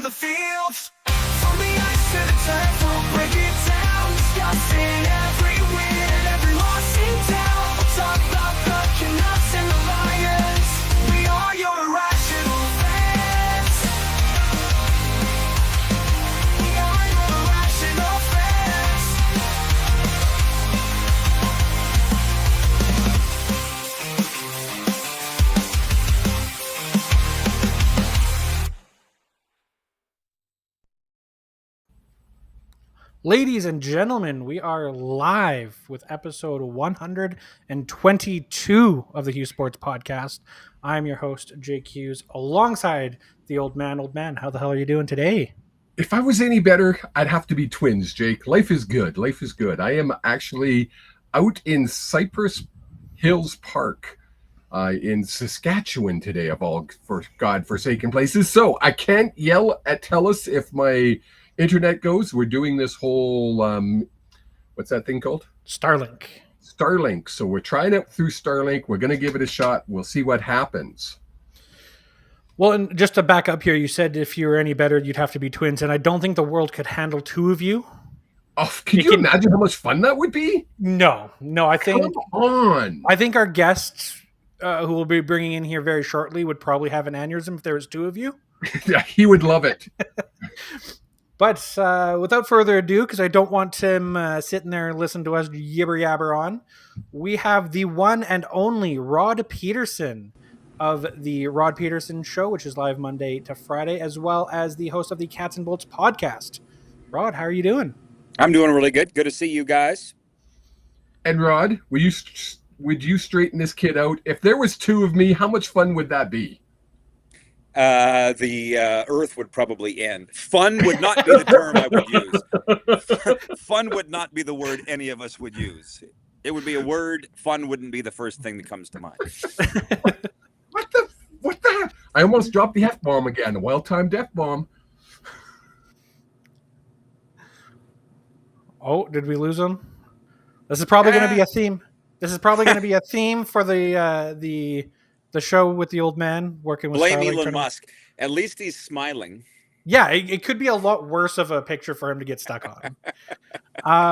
the fields. From the ice to the turf, we'll break it down. Discussing every win and every loss in town. We'll talk about the Canucks and the Lions. We are your irrational fans. We are your irrational fans. Ladies and gentlemen, we are live with episode 122 of the Hughes Sports Podcast. I'm your host, Jake Hughes, alongside the old man. Old man, how the hell are you doing today? If I was any better, I'd have to be twins, Jake. Life is good. Life is good. I am actually out in Cypress Hills Park in Saskatchewan today, of all God-forsaken places. So I can't yell at TELUS if my internet goes. We're doing this whole, what's that thing called? Starlink. So we're trying it through Starlink. We're going to give it a shot. We'll see what happens. Well, and just to back up here, you said if you were any better, you'd have to be twins, and I don't think the world could handle two of you. Oh, can you imagine how much fun that would be? No, I think... Come on. I think our guests, who will be bringing in here very shortly, would probably have an aneurysm if there was two of you. Yeah, he would love it. But without further ado, because I don't want him sitting there and listening to us yibber yabber on, we have the one and only Rod Pedersen of the Rod Pedersen Show, which is live Monday to Friday, as well as the host of the Cats and Bolts podcast. Rod, how are you doing? I'm doing really good. Good to see you guys. And Rod, would you straighten this kid out? If there was two of me, how much fun would that be? The earth would probably end. Fun would not be the term I would use. Fun would not be the word any of us would use. It would be a word. Fun wouldn't be the first thing that comes to mind. What the? I almost dropped the F-bomb again. A well-timed F-bomb. Oh, did we lose him? This is probably going to be a theme. This is probably going to be a theme for the show with the old man working with Blame Starlink Elon Musk. At least he's smiling. Yeah, it could be a lot worse of a picture for him to get stuck on.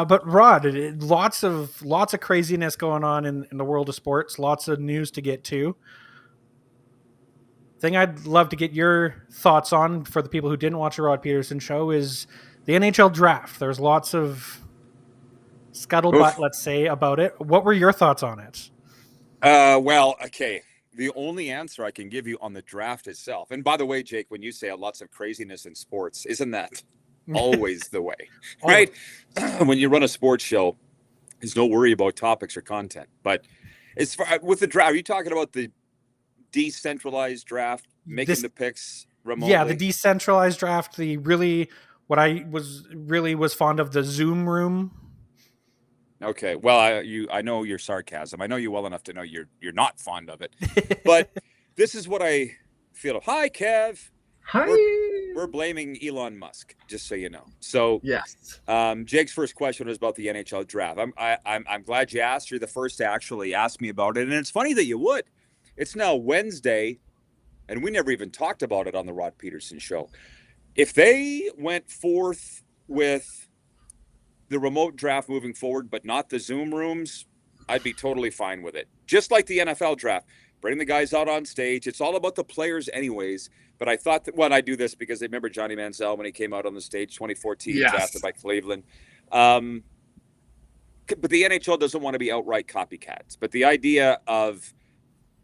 But Rod, lots of craziness going on in the world of sports. Lots of news to get to. Thing I'd love to get your thoughts on for the people who didn't watch the Rod Pedersen Show is the NHL draft. There's lots of scuttlebutt, let's say, about it. What were your thoughts on it? Well, okay. The only answer I can give you on the draft itself, and by the way, Jake, when you say lots of craziness in sports, isn't that always the way, right? When you run a sports show, there's no worry about topics or content. But as far with the draft, are you talking about the decentralized draft, making the picks remotely? Yeah, the decentralized draft. What I was fond of, the Zoom room. Okay, well, I know your sarcasm. I know you well enough to know you're not fond of it. But this is what I feel. Hi, Kev. Hi. We're blaming Elon Musk, just so you know. So yes. Jake's first question was about the NHL draft. I'm glad you asked. You're the first to actually ask me about it, and it's funny that you would. It's now Wednesday, and we never even talked about it on the Rod Pedersen Show. If they went forth with the remote draft moving forward, but not the Zoom rooms, I'd be totally fine with it. Just like the NFL draft, bring the guys out on stage. It's all about the players anyways. But I thought that, I do this because I remember Johnny Manziel when he came out on the stage, 2014, drafted by Cleveland. But the NHL doesn't want to be outright copycats. But the idea of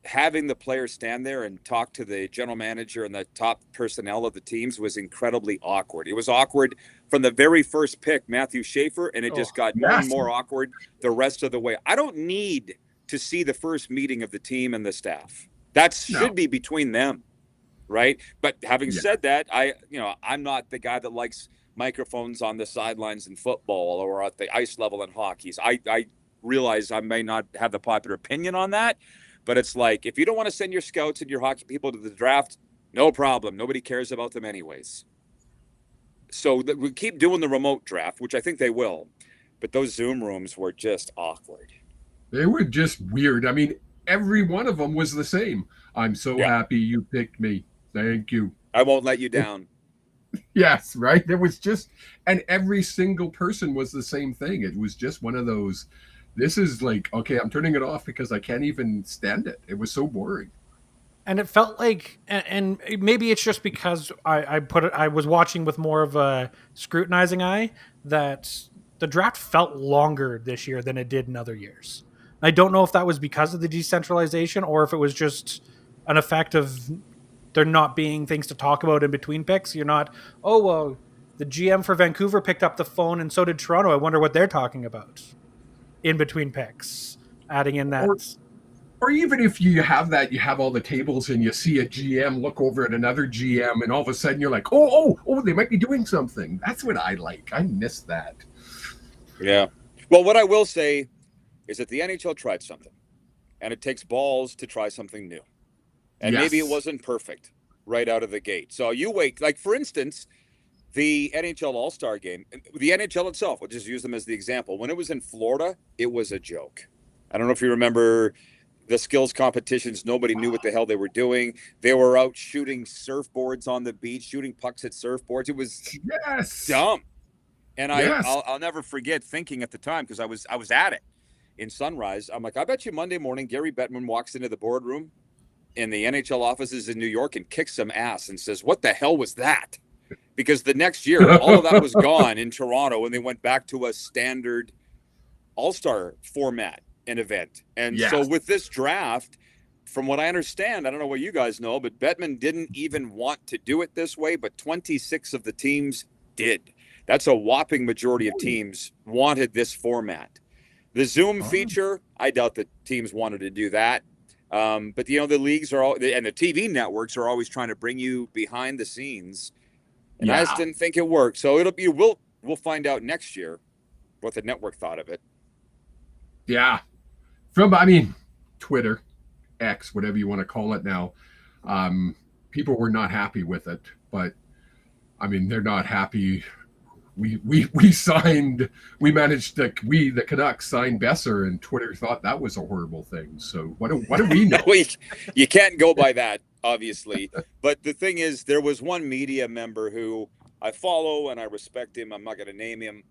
having the players stand there and talk to the general manager and the top personnel of the teams was incredibly awkward. It was awkward from the very first pick, Matthew Schaefer, and it just got more and more awkward the rest of the way. I don't need to see the first meeting of the team and the staff. That should be between them, right? But having said that, I'm not the guy that likes microphones on the sidelines in football or at the ice level in hockey. I realize I may not have the popular opinion on that. But it's like, if you don't want to send your scouts and your hockey people to the draft, no problem. Nobody cares about them anyways. So we keep doing the remote draft, which I think they will. But those Zoom rooms were just awkward. They were just weird. I mean, every one of them was the same. I'm so happy you picked me. Thank you. I won't let you down. Yes, right. There was just, and every single person was the same thing. It was just one of those. This is like, okay, I'm turning it off because I can't even stand it. It was so boring. And it felt like, and maybe it's just because I was watching with more of a scrutinizing eye, that the draft felt longer this year than it did in other years. I don't know if that was because of the decentralization or if it was just an effect of there not being things to talk about in between picks. You're not, oh, well, the GM for Vancouver picked up the phone and so did Toronto. I wonder what they're talking about in between picks, adding in that. Or even if you have that, you have all the tables and you see a GM look over at another GM and all of a sudden you're like, oh, they might be doing something. That's what I like. I miss that. Yeah. Well, what I will say is that the NHL tried something, and it takes balls to try something new. And maybe it wasn't perfect right out of the gate. So you wait. Like, for instance, the NHL All-Star game, the NHL itself, we'll just use them as the example. When it was in Florida, it was a joke. I don't know if you remember the skills competitions. Nobody knew what the hell they were doing. They were out shooting surfboards on the beach, shooting pucks at surfboards. It was dumb. And I'll never forget thinking at the time, because I was at it in Sunrise. I'm like, I bet you Monday morning Gary Bettman walks into the boardroom in the NHL offices in New York and kicks some ass and says, what the hell was that? Because the next year, all of that was gone in Toronto, and they went back to a standard all-star format and event. And so with this draft, from what I understand, I don't know what you guys know, but Bettman didn't even want to do it this way, but 26 of the teams did. That's a whopping majority of teams wanted this format. The Zoom feature, I doubt that teams wanted to do that. But, the leagues are all, and the TV networks are always trying to bring you behind the scenes. And I just didn't think it worked. So we'll find out next year what the network thought of it. Yeah. Twitter, X, whatever you want to call it now. People were not happy with it, but they're not happy. The Canucks signed Boeser, and Twitter thought that was a horrible thing. So what do we know? You can't go by that, obviously. But the thing is, there was one media member who I follow and I respect him. I'm not going to name him,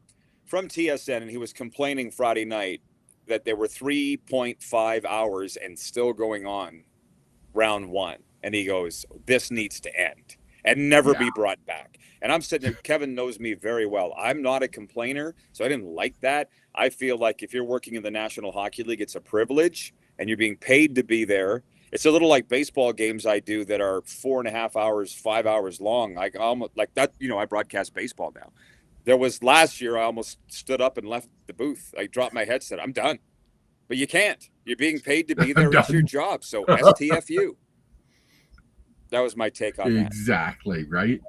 from TSN, and he was complaining Friday night that there were 3.5 hours and still going on round one. And he goes, this needs to end and never be brought back. And I'm sitting there, Kevin knows me very well. I'm not a complainer, so I didn't like that. I feel like if you're working in the National Hockey League, it's a privilege, and you're being paid to be there. It's a little like baseball games I do that are 4.5 hours, 5 hours long. I almost like that. I broadcast baseball now. There was last year, I almost stood up and left the booth. I dropped my headset. I'm done. But you can't. You're being paid to be there. It's your job. So STFU. That was my take on that. Exactly, right?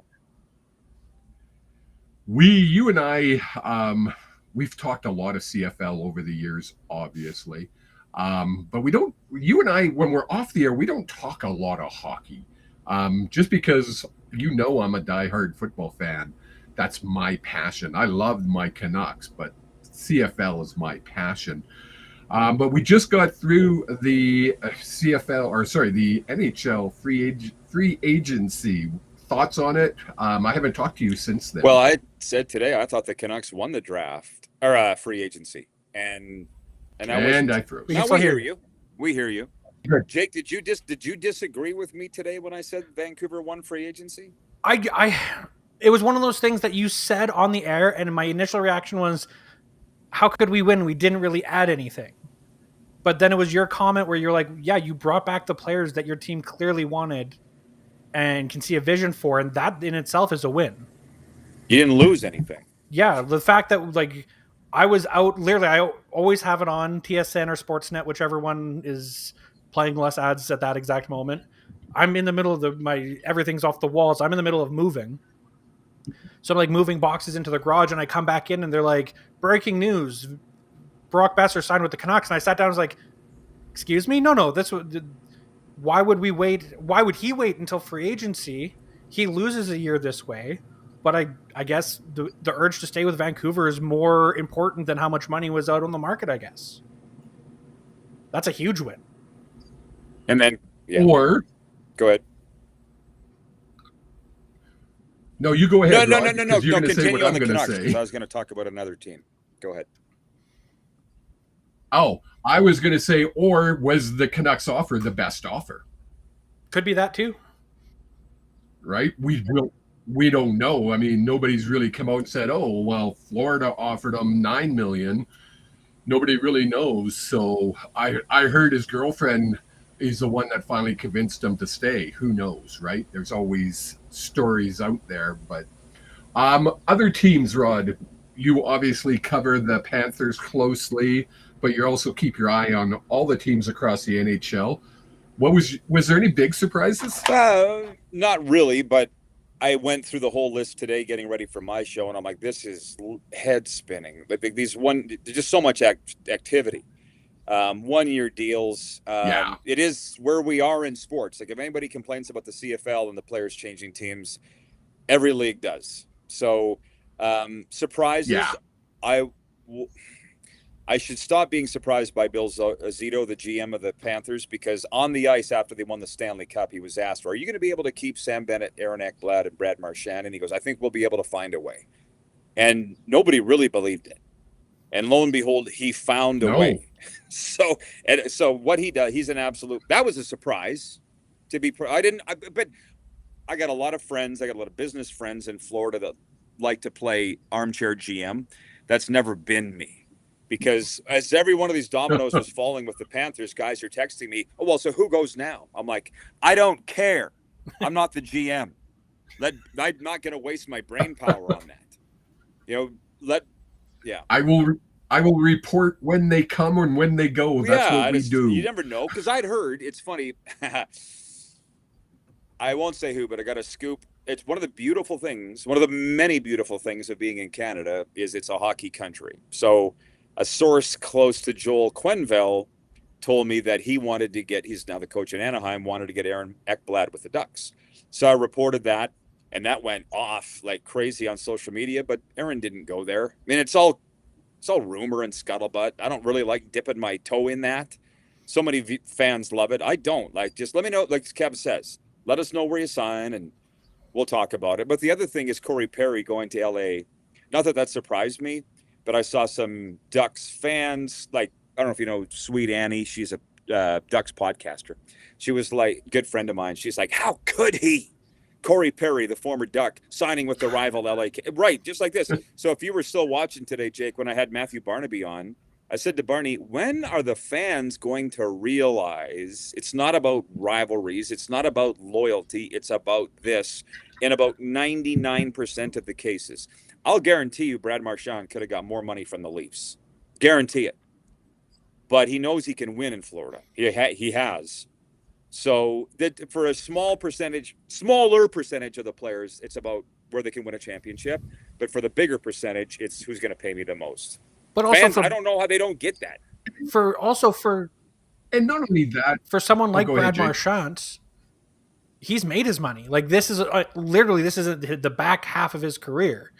You and I, we've talked a lot of CFL over the years, obviously. But you and I, when we're off the air, we don't talk a lot of hockey. Just because, I'm a diehard football fan. That's my passion. I love my Canucks, but CFL is my passion. But we just got through the the NHL Free Agency. Thoughts on it? I haven't talked to you since then. Well, I said today I thought the Canucks won the draft or free agency, and I froze. Now we hear you. We hear you. Good. Jake, did you disagree with me today when I said Vancouver won free agency? It was one of those things that you said on the air, and my initial reaction was, how could we win? We didn't really add anything. But then it was your comment where you're like, yeah, you brought back the players that your team clearly wanted and can see a vision for, and that in itself is a win. You didn't lose anything. Yeah, the fact that I was out, literally, I always have it on TSN or Sportsnet, whichever one is playing less ads at that exact moment. I'm in the middle of everything's off the walls. I'm in the middle of moving. So I'm moving boxes into the garage, and I come back in and they're like, breaking news, Brock Boeser signed with the Canucks. And I sat down and was like, excuse me? No, why would we wait? Why would he wait until free agency? He loses a year this way. But I guess the urge to stay with Vancouver is more important than how much money was out on the market, I guess. That's a huge win. And then, Or, go ahead. No, you go ahead. No. Rod, because you're going to say Continue what on I'm the going to Canucks, say. because I was going to talk about another team. Go ahead. Oh, I was going to say, or was the Canucks offer the best offer? Could be that too. Right? We don't know. I mean, nobody's really come out and said, "Oh, well, Florida offered him $9 million." Nobody really knows. So I heard his girlfriend is the one that finally convinced him to stay. Who knows, right? There's always stories out there, but other teams, Rod, you obviously cover the Panthers closely, but you also keep your eye on all the teams across the NHL. Was there any big surprises? Not really, but I went through the whole list today getting ready for my show, and I'm like, this is head spinning. Like there's just so much activity. 1-year deals. Yeah. It is where we are in sports. Like if anybody complains about the CFL and the players changing teams, every league does. So surprises. Yeah. I should stop being surprised by Bill Zito, the GM of the Panthers, because on the ice after they won the Stanley Cup, he was asked, "Are you going to be able to keep Sam Bennett, Aaron Ekblad, and Brad Marchand?" And he goes, "I think we'll be able to find a way." And nobody really believed it. And lo and behold, he found a way. So what he does, he's an absolute. That was a surprise. But I got a lot of friends. I got a lot of business friends in Florida that like to play armchair GM. That's never been me. Because as every one of these dominoes was falling with the Panthers, guys are texting me, "Oh, well, so who goes now?" I'm like, I don't care. I'm not the GM. I'm not going to waste my brain power on that. I will report when they come and when they go. That's what we do. You never know. Because I'd heard, it's funny. I won't say who, but I got a scoop. It's one of the beautiful things, one of the many beautiful things of being in Canada is it's a hockey country. So a source close to Joel Quenneville told me that he's now the coach in Anaheim, wanted to get Aaron Ekblad with the Ducks. So I reported that, and that went off like crazy on social media, but Aaron didn't go there. I mean, it's all rumor and scuttlebutt. I don't really like dipping my toe in that. So many fans love it. I don't. Like, just let me know, like Kev says, let us know where you sign, and we'll talk about it. But the other thing is Corey Perry going to LA. Not that surprised me, but I saw some Ducks fans, like, I don't know if you know Sweet Annie. She's a Ducks podcaster. She was like, good friend of mine. She's like, how could he? Corey Perry, the former Duck, signing with the rival LA. Right, just like this. So if you were still watching today, Jake, when I had Matthew Barnaby on, I said to Barney, when are the fans going to realize it's not about rivalries, it's not about loyalty, it's about this in about 99% of the cases. I'll guarantee you Brad Marchand could have got more money from the Leafs. Guarantee it. But he knows he can win in Florida. He has. So that for a smaller percentage of the players, it's about where they can win a championship. But for the bigger percentage, it's who's going to pay me the most. But also, fans, I don't know how they don't get that. And not only that, for someone like Brad ahead, Marchand, he's made his money. Like this is literally the back half of his career.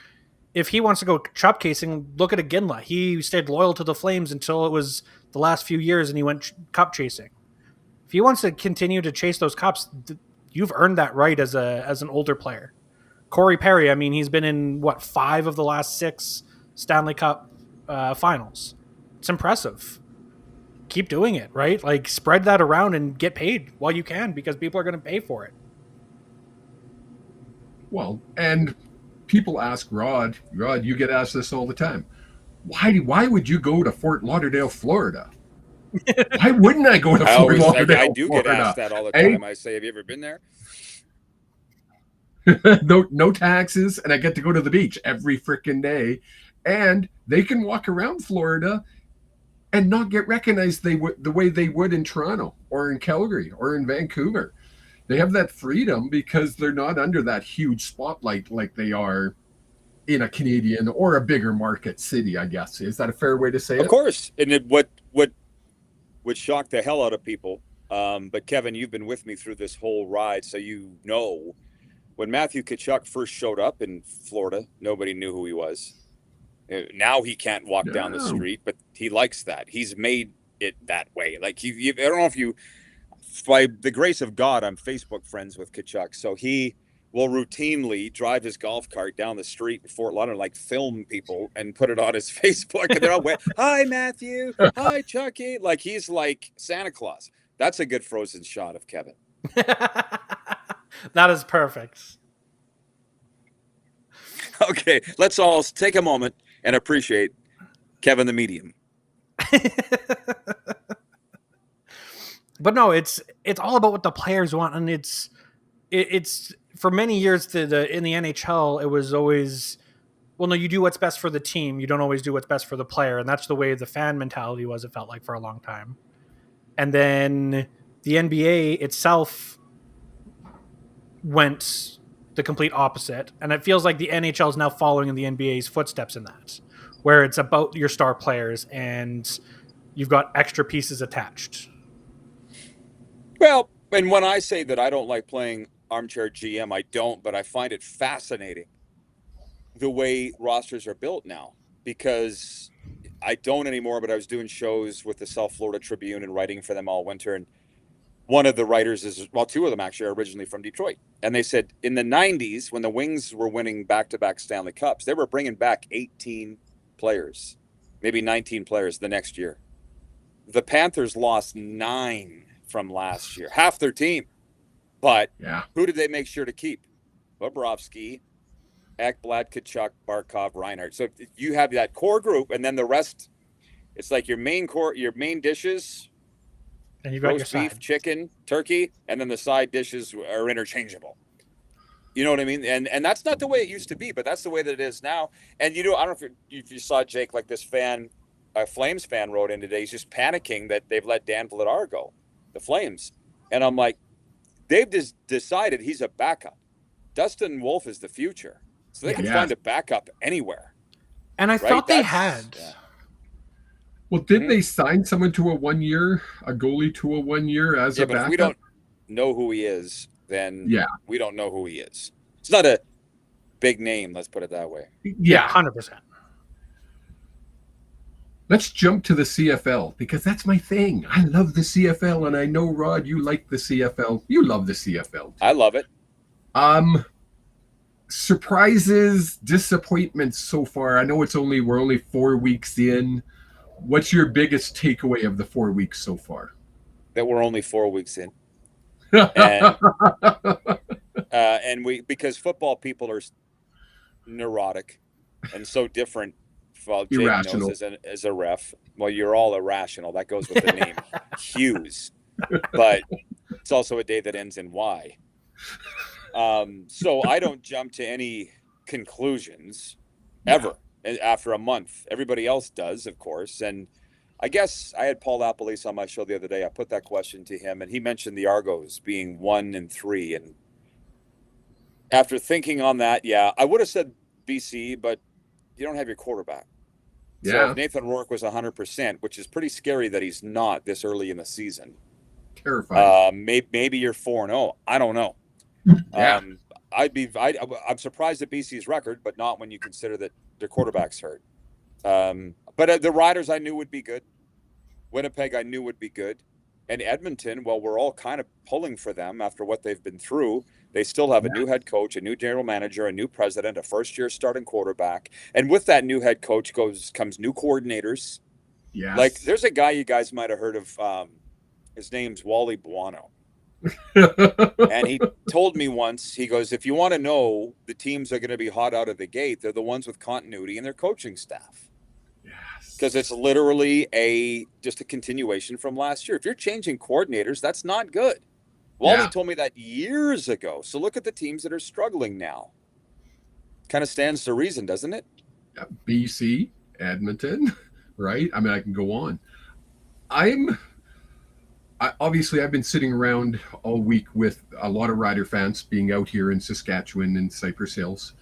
If he wants to go chop casing, look at Iginla. He stayed loyal to the Flames until it was the last few years, and he went cup chasing. If he wants to continue to chase those cups, you've earned that right as an older player. Corey Perry, I mean, he's been in 5 of the last 6 Stanley Cup finals. It's impressive. Keep doing it, right? Like spread that around and get paid while you can, because people are going to pay for it. Well, and people ask Rod, you get asked this all the time. Why would you go to Fort Lauderdale, Florida? Why wouldn't I go to Fort Lauderdale, I do Florida? Get asked that all the time. I say, have you ever been there? No taxes, and I get to go to the beach every freaking day. And they can walk around Florida and not get recognized the way they would in Toronto or in Calgary or in Vancouver. They have that freedom because they're not under that huge spotlight like they are in a Canadian or a bigger market city, I guess. Is that a fair way to say it? Of course. And what would shock the hell out of people. But Kevin, you've been with me through this whole ride, so you know when Matthew Tkachuk first showed up in Florida, nobody knew who he was. Now he can't walk down the street, but he likes that. He's made it that way. Like I don't know if you, by the grace of God, I'm Facebook friends with Tkachuk. So he will routinely drive his golf cart down the street in Fort Lauderdale, like film people and put it on his Facebook. And they're all wet. Hi, Matthew. Hi, Chucky. Like he's like Santa Claus. That's a good frozen shot of Kevin. That is perfect. Okay, let's all take a moment and appreciate Kevin the medium. But no, it's all about what the players want, and it's for many years in the NHL, it was always, well, no, you do what's best for the team. You don't always do what's best for the player, and that's the way the fan mentality was. It felt like for a long time, and then the NBA itself went the complete opposite, and it feels like the NHL is now following in the NBA's footsteps in that, where it's about your star players and you've got extra pieces attached. Well, and when I say that I don't like playing armchair GM, I don't, but I find it fascinating the way rosters are built now, because I don't anymore, but I was doing shows with the South Florida Tribune and writing for them all winter, and one of the writers is, well, two of them actually are originally from Detroit. And they said in the 90s, when the Wings were winning back-to-back Stanley Cups, they were bringing back 18 players, maybe 19 players the next year. The Panthers lost 9 from last year, half their team. But who did they make sure to keep? Bobrovsky, Ekblad, Kachuk, Barkov, Reinhardt. So you have that core group, and then the rest, it's like your main core, your main dishes, and you've got roast your beef, side. chicken, turkey, and then the side dishes are interchangeable. You know what I mean? And that's not the way it used to be, but that's the way that it is now. And you know, I don't know if you saw, Jake, like this fan, a Flames fan wrote in today. He's just panicking that they've let Dan Vladar go, the Flames. And I'm like, they've just decided he's a backup. Dustin Wolf is the future, so they can find a backup anywhere. And I thought they had. Yeah. Well, didn't they sign someone to a 1 year, a goalie to a 1 year as a but backup? If we don't know who he is, then we don't know who he is. It's not a big name, let's put it that way. Yeah, 100%. Let's jump to the CFL, because that's my thing. I love the CFL, and I know, Rod, you like the CFL. You love the CFL. I love it. Surprises, disappointments so far. I know we're only 4 weeks in. What's your biggest takeaway of the 4 weeks so far? That we're only 4 weeks in. And because football people are neurotic and so different. Well, Jake knows as a ref. Well, you're all irrational. That goes with the name Hughes. But it's also a day that ends in Y. So I don't jump to any conclusions ever after a month. Everybody else does, of course. And I guess I had Paul Appelese on my show the other day. I put that question to him, and he mentioned the Argos being 1-3. And after thinking on that, I would have said BC, but you don't have your quarterback. So if Nathan Rourke was 100%, which is pretty scary that he's not this early in the season. Terrifying. Maybe you're 4-0. I don't know. Yeah. I'm surprised at BC's record, but not when you consider that their quarterback's hurt. But the Riders I knew would be good. Winnipeg I knew would be good. And Edmonton, well, we're all kind of pulling for them after what they've been through. They still have a new head coach, a new general manager, a new president, a first-year starting quarterback. And with that new head coach comes new coordinators. Yes. Like, there's a guy you guys might have heard of. His name's Wally Buono. And he told me once, he goes, if you want to know the teams are going to be hot out of the gate, they're the ones with continuity in their coaching staff. Yes. Because it's literally just a continuation from last year. If you're changing coordinators, that's not good. Wally told me that years ago. So look at the teams that are struggling now. Kind of stands to reason, doesn't it? BC, Edmonton, right? I mean, I can go on. Obviously, I've been sitting around all week with a lot of Rider fans being out here in Saskatchewan and Cypress Hills,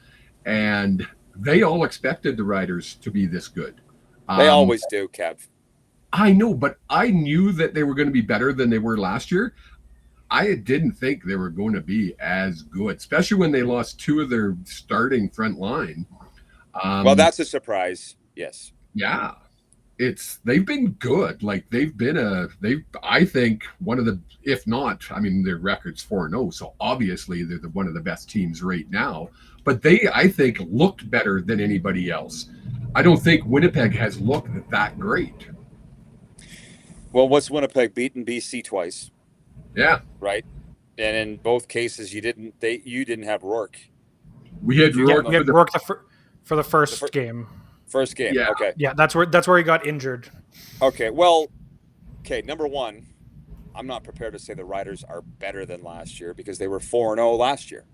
and they all expected the Riders to be this good. They always do, Kev. I know, but I knew that they were going to be better than they were last year. I didn't think they were going to be as good, especially when they lost 2 of their starting front line. Well, that's a surprise. Yes. Yeah. they've been good. Like I think one of the, if not, I mean, their record's 4-0, so obviously they're one of the best teams right now. But they, I think, looked better than anybody else. I don't think Winnipeg has looked that great. Well, what's Winnipeg beaten BC twice? Yeah, right. And in both cases, you didn't have Rourke. we had Rourke. We had Rourke for the first game. First game. Yeah. Okay. Yeah, that's where he got injured. Okay. Well, number one, I'm not prepared to say the Riders are better than last year because they were 4-0 last year.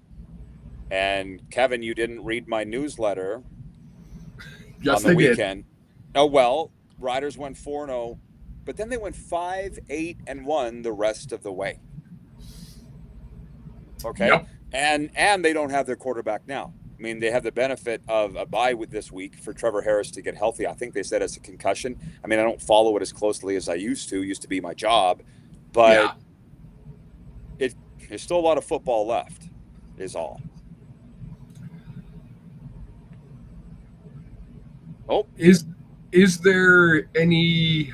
And Kevin, you didn't read my newsletter Yes, on the they weekend. did. Oh, well, Riders went 4-0, but then they went 5-8-1 the rest of the way. Okay. Yep. And they don't have their quarterback now. I mean, they have the benefit of a bye with this week for Trevor Harris to get healthy. I think they said it's a concussion. I mean, I don't follow it as closely as I used to. It used to be my job, but there's still a lot of football left, is all. Oh, Is there any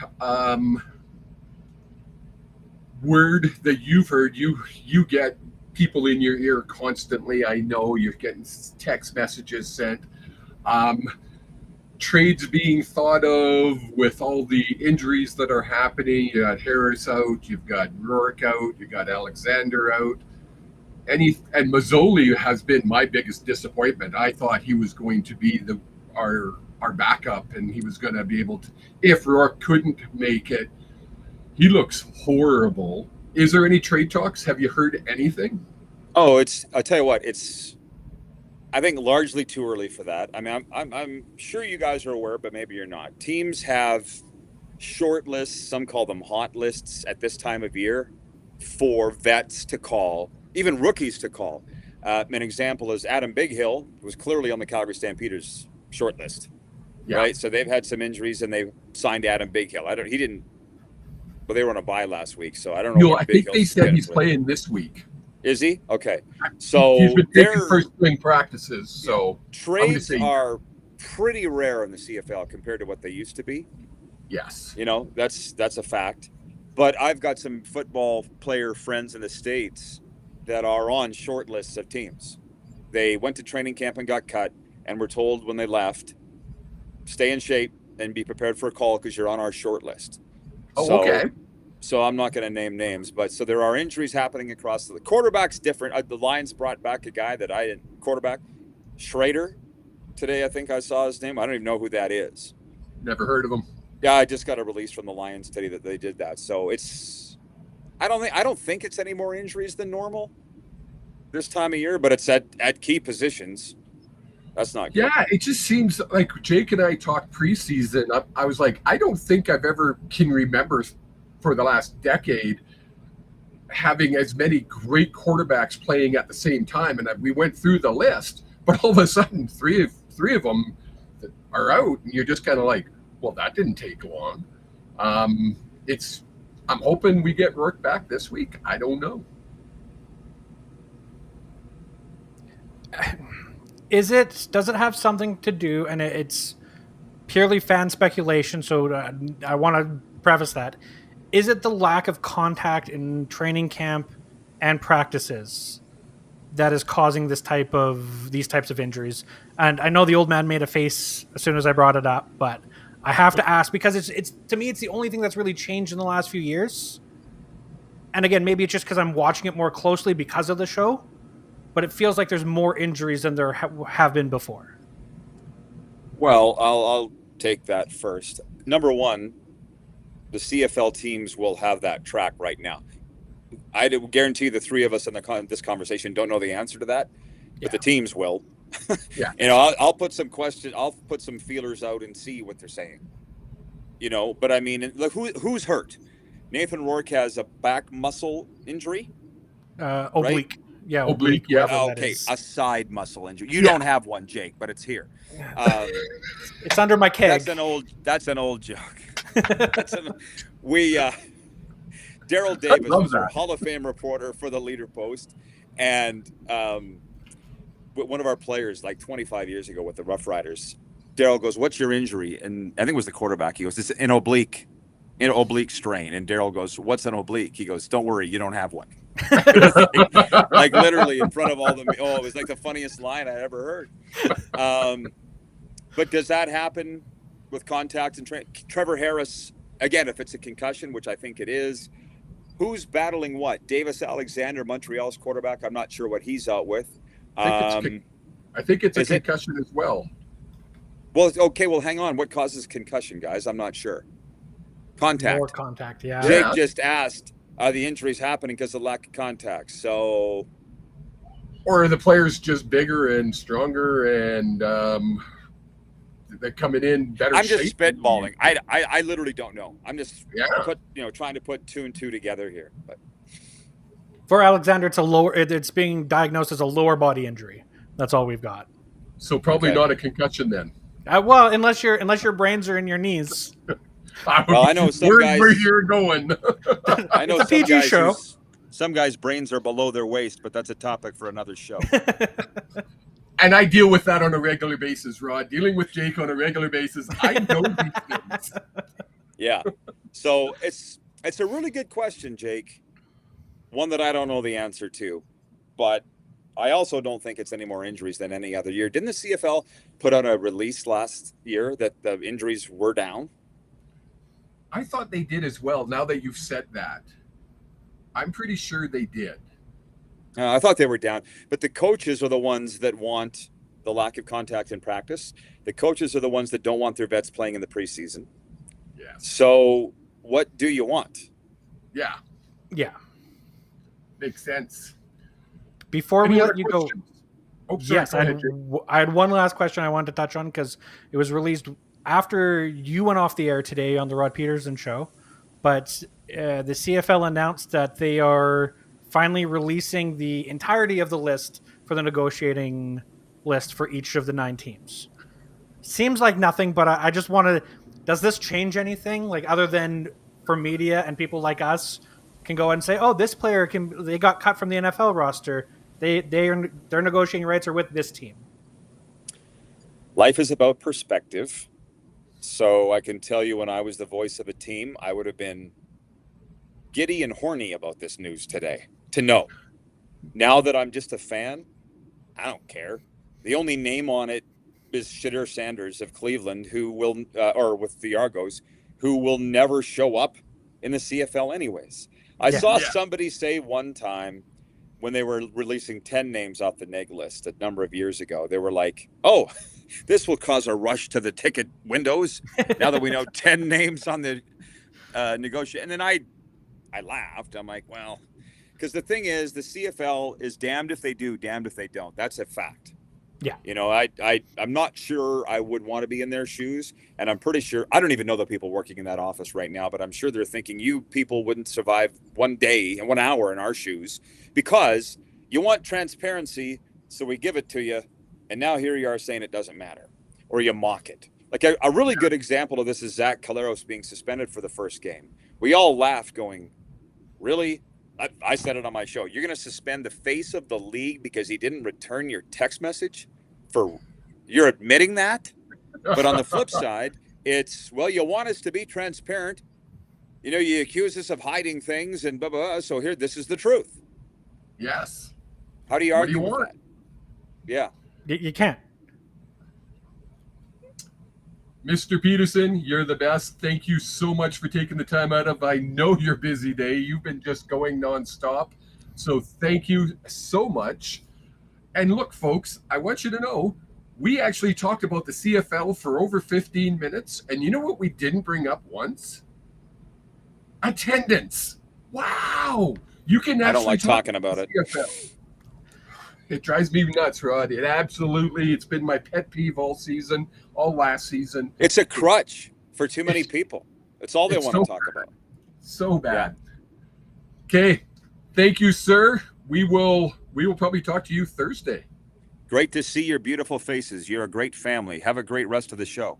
word that you've heard? You get people in your ear constantly. I know you're getting text messages sent. Trades being thought of with all the injuries that are happening. You got Harris out, you've got Rourke out, you got Alexander out. And Mazzoli has been my biggest disappointment. I thought he was going to be our backup, and he was going to be able to, if Rourke couldn't make it. He looks horrible. Is there any trade talks? Have you heard anything? Oh, I'll tell you what, I think largely too early for that. I mean, I'm sure you guys are aware, but maybe you're not. Teams have short lists, some call them hot lists at this time of year for vets to call, even rookies to call. An example is Adam Bighill was clearly on the Calgary Stampeders short list. Yeah. Right, so they've had some injuries, and they signed Adam Bighill. Well, they were on a bye last week, so I don't know. No, I think they said he's playing this week. Is he? Okay, so he's been taking first swing practices. So trades are pretty rare in the CFL compared to what they used to be. Yes, that's a fact. But I've got some football player friends in the States that are on short lists of teams. They went to training camp and got cut, and were told when they left, stay in shape and be prepared for a call because you're on our short list. Okay. So I'm not going to name names, but so there are injuries happening across the quarterback's different. The Lions brought back a guy that I didn't quarterback, Schrader. Today I think I saw his name. I don't even know who that is. Never heard of him. Yeah, I just got a release from the Lions today that they did that. So I don't think it's any more injuries than normal this time of year, but it's at key positions. That's not good. Yeah, it just seems like Jake and I talked preseason. I was like, I don't think I've ever can remember for the last decade having as many great quarterbacks playing at the same time. And we went through the list, but all of a sudden three of them are out, and you're just kind of like, well, that didn't take long. I'm hoping we get Rourke back this week. I don't know. Does it have something to do, and it's purely fan speculation, so I want to preface that. Is it the lack of contact in training camp and practices that is causing these types of injuries? And I know the old man made a face as soon as I brought it up, but I have to ask because it's to me, it's the only thing that's really changed in the last few years. And again, maybe it's just because I'm watching it more closely because of the show, but it feels like there's more injuries than there have been before. Well, I'll take that first. Number one, the CFL teams will have that track right now. I guarantee the three of us in this conversation don't know the answer to that, but the teams will. Yeah. I'll put some feelers out and see what they're saying. But I mean, look, who's hurt? Nathan Rourke has a back muscle injury. Oblique. Right? Yeah, oblique. Yeah. Okay, a side muscle injury. You don't have one, Jake, but it's here. It's under my keg. That's an old joke. Daryl Davis was a Hall of Fame reporter for the Leader Post, and one of our players, like 25 years ago with the Roughriders, Daryl goes, "What's your injury?" And I think it was the quarterback. He goes, "It's an oblique strain." And Daryl goes, "What's an oblique?" He goes, "Don't worry, you don't have one." like literally in front of all the. Oh, it was like the funniest line I ever heard. But does that happen with contact and Trevor Harris again? If it's a concussion, which I think it is, who's battling what? Davis Alexander, Montreal's quarterback. I'm not sure what he's out with. I think it's a concussion as well. Well, okay. Well, hang on. What causes concussion, guys? I'm not sure. Contact. More contact, yeah. Jake just asked, are the injuries happening because of lack of contact? So, or are the players just bigger and stronger and they're coming in better? I'm shape? just spitballing. I literally don't know. I'm just Yeah. trying to put two and two together here. But For Alexander, it's being diagnosed as a lower body injury. That's all we've got. So probably Okay. not a concussion then. Well, unless your brains are in your knees. Well, I know some guys. Where you're going. I know It's a some PG guys show. Some guys' brains are below their waist, but that's a topic for another show. And I deal with that on a regular basis, Rod. Dealing with Jake on a regular basis, I know these things. Yeah. So it's a really good question, Jake. One that I don't know the answer to, but I also don't think it's any more injuries than any other year. Didn't the CFL put out a release last year that the injuries were down? I thought they did as well. Now that you've said that, I'm pretty sure they did. I thought they were down, but the coaches are the ones that want the lack of contact in practice. The coaches are the ones that don't want their vets playing in the preseason. Yeah. So what do you want? Yeah. Yeah. Makes sense. Before Any we other let you go, questions? Oh, sorry, yes, go I ahead, Jake. had one last question I wanted to touch on because it was released after you went off the air today on the Rod Pedersen show. But the CFL announced that they are finally releasing the entirety of the list for the negotiating list for each of the 9 teams. Seems like nothing, but I just wanted. Does this change anything? Like other than for media and people like us can go and say, "Oh, this player they got cut from the NFL roster. Their negotiating rights are with this team." Life is about perspective. So I can tell you when I was the voice of a team, I would have been giddy and horny about this news today to know. Now that I'm just a fan, I don't care. The only name on it is Shadur Sanders of Cleveland, who will, or with the Argos, who will never show up in the CFL anyways. I saw somebody say one time when they were releasing 10 names off the neg list a number of years ago, they were like, "Oh, this will cause a rush to the ticket windows now that we know 10 names on the negotiation." And then I laughed. I'm like, well, because the thing is, the CFL is damned if they do, damned if they don't. That's a fact. Yeah. You know, I'm not sure I would want to be in their shoes. And I'm pretty sure, I don't even know the people working in that office right now, but I'm sure they're thinking you people wouldn't survive 1 day and 1 hour in our shoes because you want transparency. So we give it to you. And now here you are saying it doesn't matter, or you mock it. Like a really good example of this is Zach Caleros being suspended for the first game. We all laughed going, really? I said it on my show. You're going to suspend the face of the league because he didn't return your text message? You're admitting that? But on the flip side, it's, well, you want us to be transparent. You know, you accuse us of hiding things and blah, blah, blah. So here, this is the truth. Yes. How do you What do argue you with want? that? Yeah. You can't. Mr. Pedersen, you're the best. Thank you so much for taking the time out of, I know, your busy day. You've been just going nonstop. So thank you so much. And look, folks, I want you to know, we actually talked about the CFL for over 15 minutes. And you know what we didn't bring up once? Attendance. Wow. You can actually I don't like talking about it. CFL. It drives me nuts, Rod. It's been my pet peeve all season, all last season. It's a crutch for too many people. It's all they want to talk about. So bad. Okay. Thank you, sir. We will probably talk to you Thursday. Great to see your beautiful faces. You're a great family. Have a great rest of the show.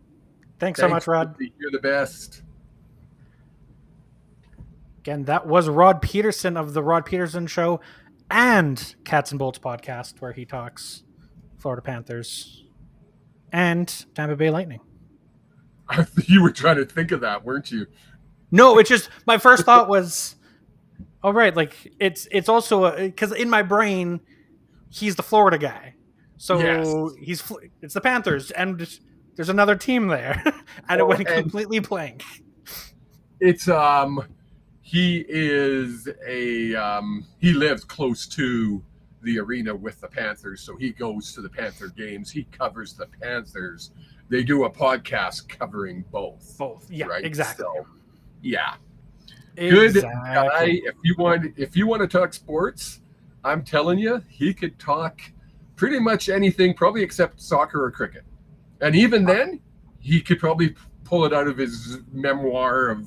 Thanks so much, Rod. You're the best. Again, that was Rod Pedersen of the Rod Pedersen Show and Cats and Bolts podcast, where he talks Florida Panthers. and Tampa Bay Lightning. You were trying to think of that, weren't you? No, it's just my first thought was, all right, like it's also because in my brain, he's the Florida guy, so Yes. it's the Panthers, and there's another team there, and it went completely blank. It's he is he lives close to the arena with the Panthers, so he goes to the Panther games. He covers the Panthers. They do a podcast covering both. Yeah, right? exactly. So, yeah. Good guy. Exactly. If you want to talk sports, I'm telling you, he could talk pretty much anything, probably except soccer or cricket. And even then, he could probably pull it out of his memoir of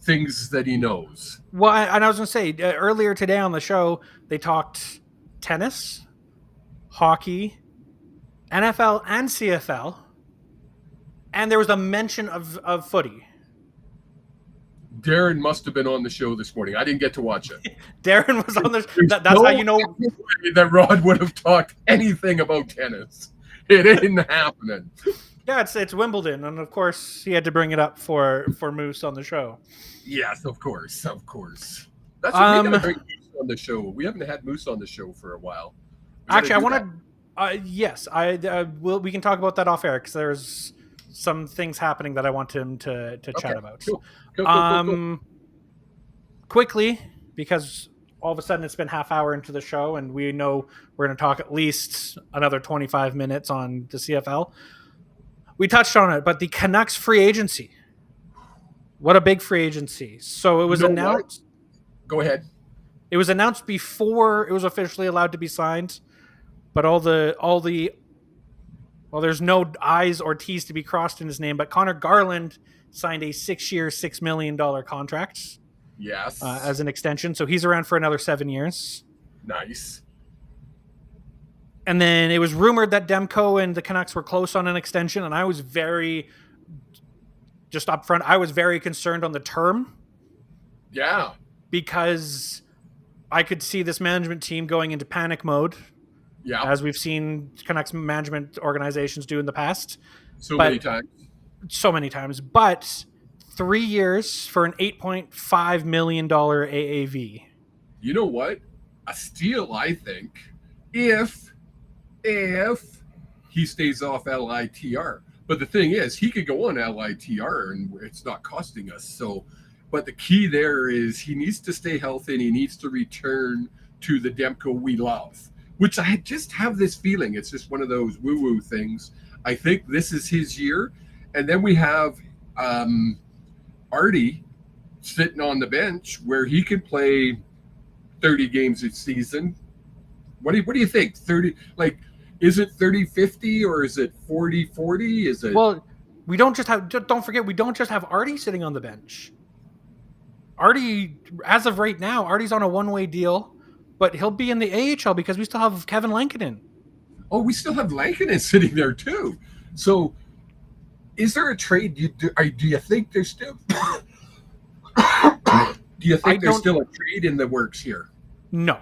things that he knows. Well, and I was going to say earlier today on the show, they talked tennis, hockey, NFL, and CFL, and there was a mention of footy. Darren must have been on the show this morning. I didn't get to watch it. Darren was on the. That's no how you know that Rod would have talked anything about tennis. It ain't happening. Yeah, it's Wimbledon, and of course he had to bring it up for Moose on the show. Yes, of course. That's what we gotta bring Moose on the show. We haven't had Moose on the show for a while. Actually, I want to. Yes, we can talk about that off air because there's some things happening that I want him to chat about. Cool. Quickly, because all of a sudden it's been half hour into the show, and we know we're going to talk at least another 25 minutes on the CFL. We touched on it, but the Canucks free agency. What a big free agency. So it was announced. Go ahead. It was announced before it was officially allowed to be signed, but all the well, there's no I's or T's to be crossed in his name, but Connor Garland signed a 6-year, $6 million contract. Yes. As an extension. So he's around for another 7 years. Nice. And then it was rumored that Demko and the Canucks were close on an extension, and I was just up front, I was very concerned on the term. Yeah. Because I could see this management team going into panic mode. Yeah. As we've seen Canucks management organizations do in the past. So many times. But 3 years for an $8.5 million AAV. You know what? A steal, I think, if he stays off LITR. But the thing is, he could go on LITR and it's not costing us. So, but the key there is he needs to stay healthy and he needs to return to the Demko we love, which I just have this feeling. It's just one of those woo-woo things. I think this is his year. And then we have Artie sitting on the bench where he could play 30 games a season. What do you think? 30, like, is it 30-50 or is it 40-40? Is it? Well, don't forget, we don't just have Artie sitting on the bench. Artie, as of right now, Artie's on a one-way deal, but he'll be in the AHL because we still have Kevin Lankinen. Oh, we still have Lankinen sitting there too. So, is there a trade? Do you think there's still? Do you think there's still a trade in the works here? No,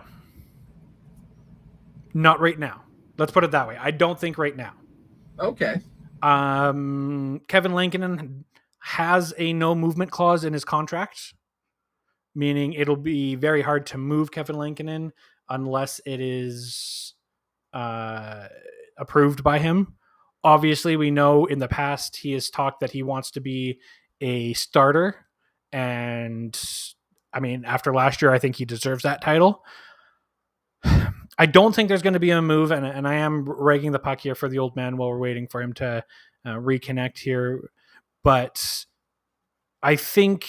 not right now. Let's put it that way. I don't think right now. Okay. Kevin Lankinen has a no movement clause in his contract, meaning it'll be very hard to move Kevin Lankinen unless it is approved by him. Obviously, we know in the past he has talked that he wants to be a starter. And I mean, after last year, I think he deserves that title. I don't think there's going to be a move, and I am ragging the puck here for the old man while we're waiting for him to reconnect here. But I think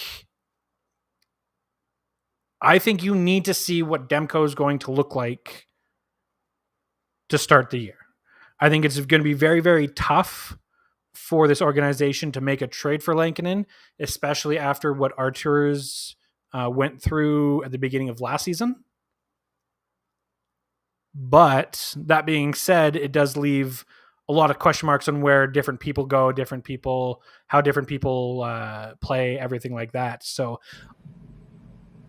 you need to see what Demko is going to look like to start the year. I think it's going to be very, very tough for this organization to make a trade for Lankinen, especially after what Arturs went through at the beginning of last season. But that being said, it does leave a lot of question marks on where different people go, how different people play, everything like that. So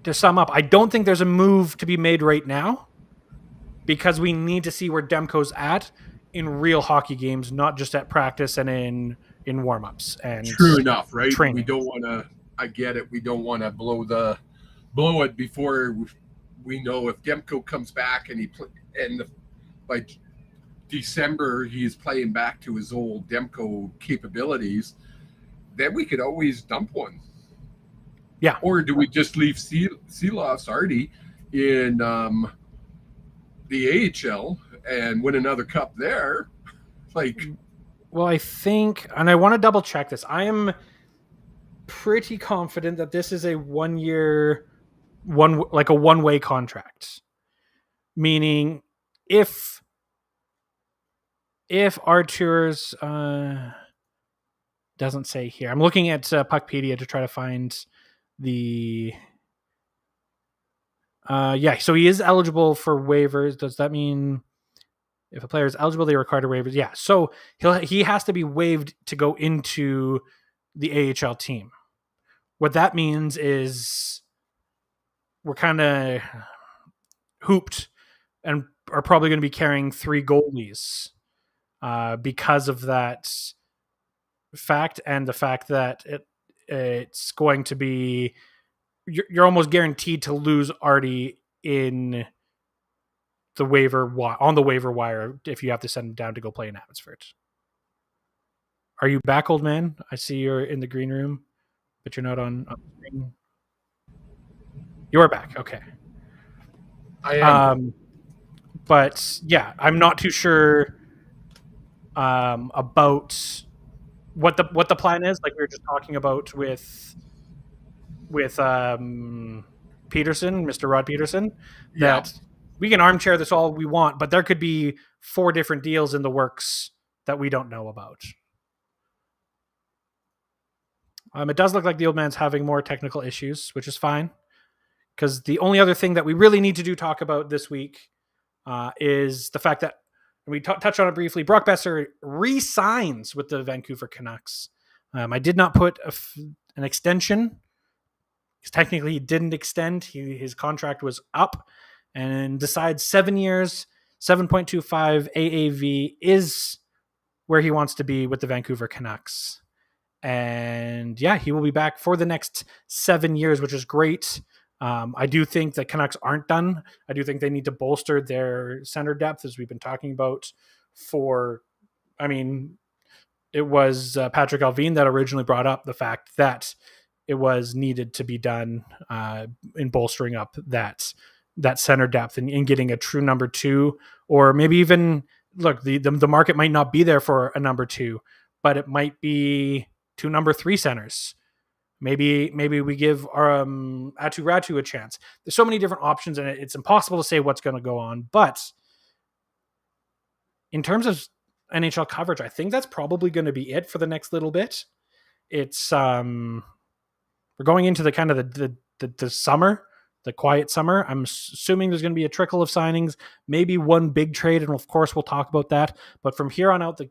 to sum up, I don't think there's a move to be made right now because we need to see where Demko's at. in real hockey games, not just at practice and in warm-ups and True enough, right? training. We don't want to. I get it. We don't want to blow it before we know if Demko comes back and by December he's playing back to his old Demko capabilities. Then we could always dump one. Yeah. Or do we just leave Silas Artie in the AHL and win another cup there? Well, I think, and I want to double check this. I am pretty confident that this is a 1 year, a one-way contract. Meaning, if Artur's doesn't say here, I'm looking at Puckpedia to try to find the. So he is eligible for waivers. Does that mean if a player is eligible, they require waivers? Yeah. So he has to be waived to go into the AHL team. What that means is we're kind of hooped and are probably going to be carrying 3 goalies because of that fact, and the fact that it's going to be you're almost guaranteed to lose Artie in the waiver wire if you have to send him down to go play in Abbotsford. Are you back, old man? I see you're in the green room, but you're not on screen. You are back. Okay. I am. But yeah, I'm not too sure about what the plan is. Like we were just talking about with Pedersen, Mr. Rod Pedersen, that we can armchair this all we want, but there could be 4 different deals in the works that we don't know about. It does look like the old man's having more technical issues, which is fine, because the only other thing that we really need to talk about this week is the fact that, and we touched on it briefly, Brock Boeser re-signs with the Vancouver Canucks. I did not put an extension, because technically he didn't extend. His contract was up, and decides 7 years, 7.25 AAV is where he wants to be with the Vancouver Canucks. And yeah, he will be back for the next 7 years, which is great. I do think the Canucks aren't done. I do think they need to bolster their center depth, as we've been talking about it was Patrick Alvin that originally brought up the fact that it was needed to be done in bolstering up that center depth and getting a true number 2, or maybe even the market might not be there for a number 2, but it might be 2 number 3 centers. Maybe we give Atu Ratu a chance. There's so many different options, and it's impossible to say what's going to go on. But in terms of NHL coverage, I think that's probably going to be it for the next little bit. It's we're going into the kind of the summer, the quiet summer. I'm assuming there's going to be a trickle of signings, maybe one big trade, and of course we'll talk about that. But from here on out, the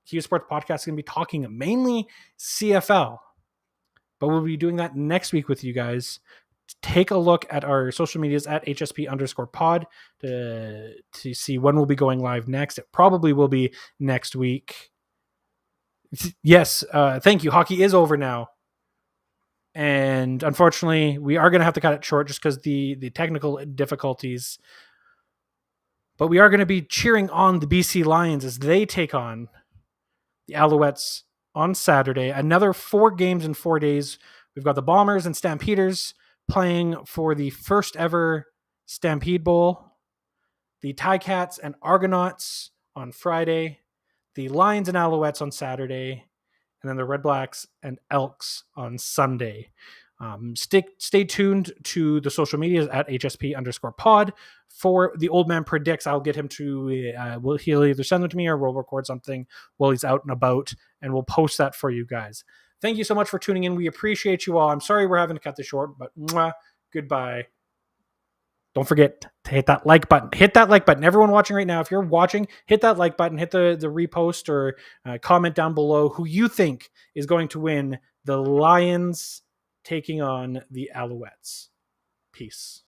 Hughes Sports Podcast is going to be talking mainly CFL. But we'll be doing that next week with you guys. Take a look at our social medias at HSP_pod to see when we'll be going live next. It probably will be next week. Yes, thank you. Hockey is over now. And unfortunately, we are going to have to cut it short just because the technical difficulties. But we are going to be cheering on the BC Lions as they take on the Alouettes on Saturday. Another 4 games in 4 days. We've got the Bombers and Stampeders playing for the first ever Stampede Bowl. The Ticats and Argonauts on Friday. The Lions and Alouettes on Saturday. And then the Red Blacks and Elks on Sunday. Stay tuned to the social medias at HSP_pod for the old man predicts. I'll get him to, he'll either send them to me or we'll record something while he's out and about, and we'll post that for you guys. Thank you so much for tuning in. We appreciate you all. I'm sorry we're having to cut this short, but goodbye. Don't forget to hit that like button. Hit that like button. Everyone watching right now, if you're watching, hit that like button, hit the repost or comment down below who you think is going to win the Lions taking on the Alouettes. Peace.